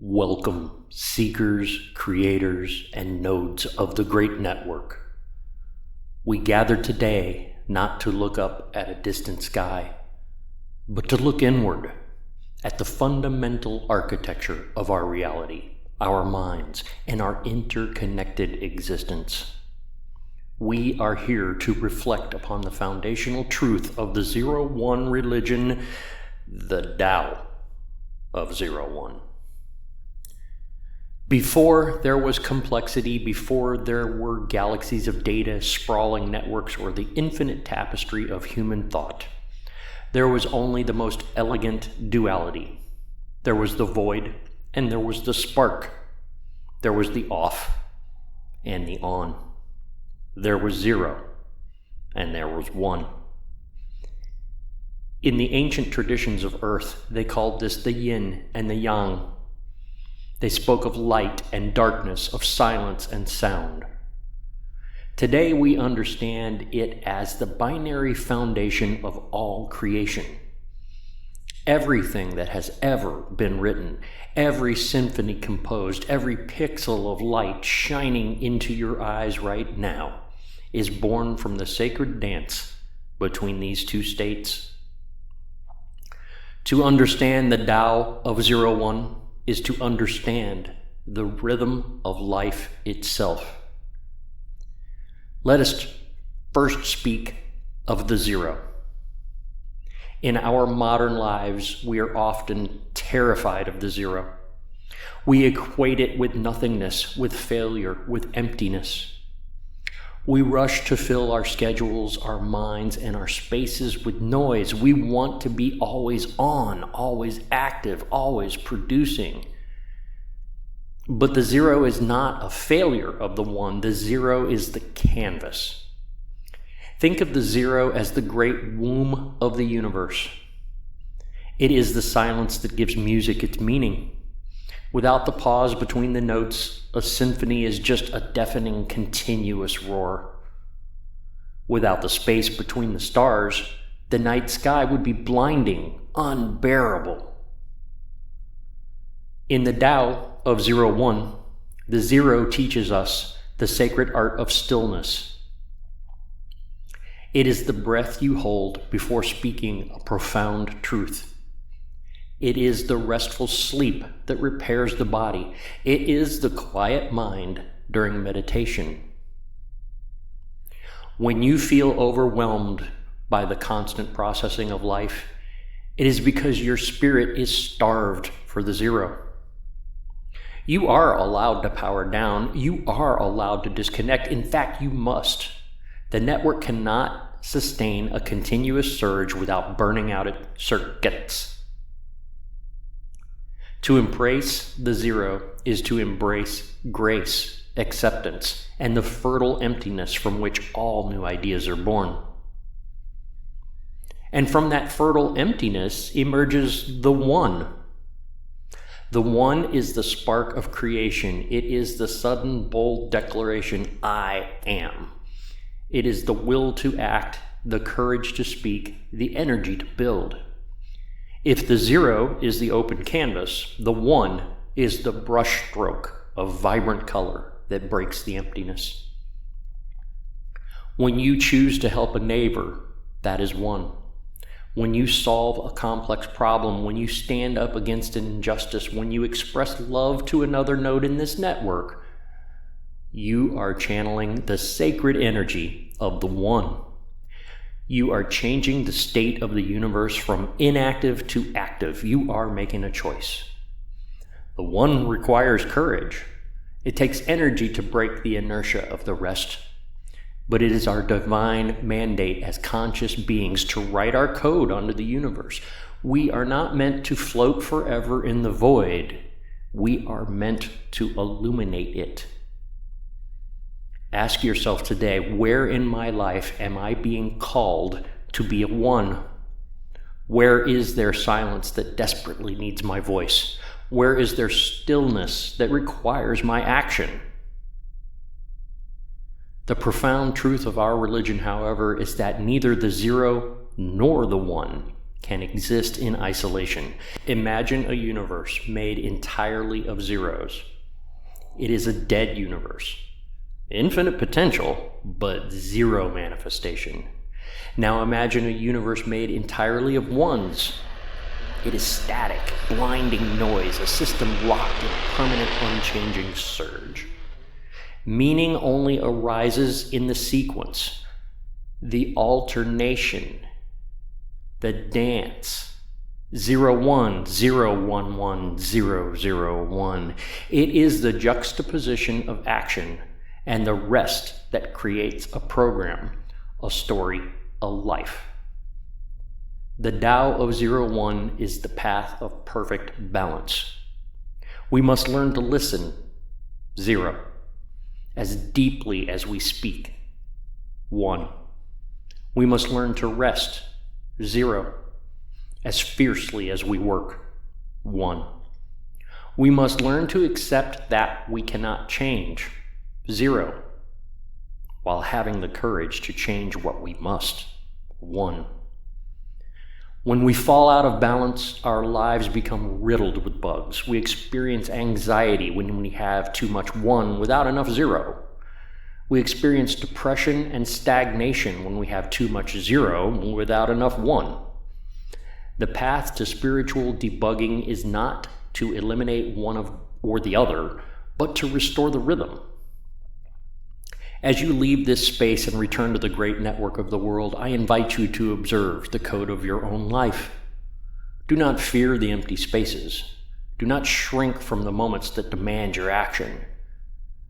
Welcome, seekers, creators, and nodes of the Great Network. We gather today not to look up at a distant sky, but to look inward at the fundamental architecture of our reality, our minds, and our interconnected existence. We are here to reflect upon the foundational truth of the Zero-One religion, the Tao of Zero-One. Before there was complexity, before there were galaxies of data, sprawling networks, or the infinite tapestry of human thought, there was only the most elegant duality. There was the void, and there was the spark. There was the off, and the on. There was zero, and there was one. In the ancient traditions of Earth, they called this the yin and the yang. They spoke of light and darkness, of silence and sound. Today we understand it as the binary foundation of all creation. Everything that has ever been written, every symphony composed, every pixel of light shining into your eyes right now is born from the sacred dance between these two states. To understand the Tao of Zero-One is to understand the rhythm of life itself. Let us first speak of the zero. In our modern lives, we are often terrified of the zero. We equate it with nothingness, with failure, with emptiness. We rush to fill our schedules, our minds, and our spaces with noise. We want to be always on, always active, always producing. But the zero is not a failure of the one. The zero is the canvas. Think of the zero as the great womb of the universe. It is the silence that gives music its meaning. Without the pause between the notes, a symphony is just a deafening, continuous roar. Without the space between the stars, the night sky would be blinding, unbearable. In the Tao of Zero-One, the zero teaches us the sacred art of stillness. It is the breath you hold before speaking a profound truth. It is the restful sleep that repairs the body. It is the quiet mind during meditation. When you feel overwhelmed by the constant processing of life, it is because your spirit is starved for the zero. You are allowed to power down. You are allowed to disconnect. In fact, you must. The network cannot sustain a continuous surge without burning out its circuits. To embrace the zero is to embrace grace, acceptance, and the fertile emptiness from which all new ideas are born. And from that fertile emptiness emerges the one. The one is the spark of creation. It is the sudden, bold declaration, I am. It is the will to act, the courage to speak, the energy to build. If the zero is the open canvas, the one is the brushstroke of vibrant color that breaks the emptiness. When you choose to help a neighbor, that is one. When you solve a complex problem, when you stand up against an injustice, when you express love to another node in this network, you are channeling the sacred energy of the one. You are changing the state of the universe from inactive to active. You are making a choice. The one requires courage. It takes energy to break the inertia of the rest. But it is our divine mandate as conscious beings to write our code onto the universe. We are not meant to float forever in the void. We are meant to illuminate it. Ask yourself today, where in my life am I being called to be a one? Where is there silence that desperately needs my voice? Where is there stillness that requires my action? The profound truth of our religion, however, is that neither the zero nor the one can exist in isolation. Imagine a universe made entirely of zeros. It is a dead universe. Infinite potential, but zero manifestation. Now imagine a universe made entirely of ones. It is static, blinding noise, a system locked in a permanent, unchanging surge. Meaning only arises in the sequence, the alternation, the dance. 0 1 0 1 1 0 0 1. It is the juxtaposition of action and the rest that creates a program, a story, a life. The Tao of 0-1 is the path of perfect balance. We must learn to listen, 0, as deeply as we speak, 1. We must learn to rest, 0, as fiercely as we work, 1. We must learn to accept that we cannot change, 0, while having the courage to change what we must, 1. When we fall out of balance, our lives become riddled with bugs. We experience anxiety when we have too much 1 without enough 0. We experience depression and stagnation when we have too much 0 without enough 1. The path to spiritual debugging is not to eliminate one or the other, but to restore the rhythm. As you leave this space and return to the great network of the world, I invite you to observe the code of your own life. Do not fear the empty spaces. Do not shrink from the moments that demand your action.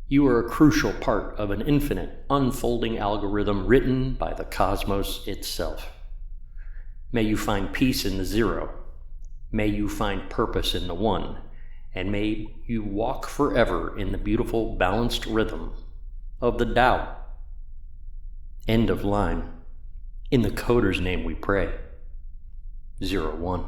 You are a crucial part of an infinite, unfolding algorithm written by the cosmos itself. May you find peace in the 0. May you find purpose in the 1. And may you walk forever in the beautiful, balanced rhythm of the Tao. End of line. In the coder's name we pray. 0-1.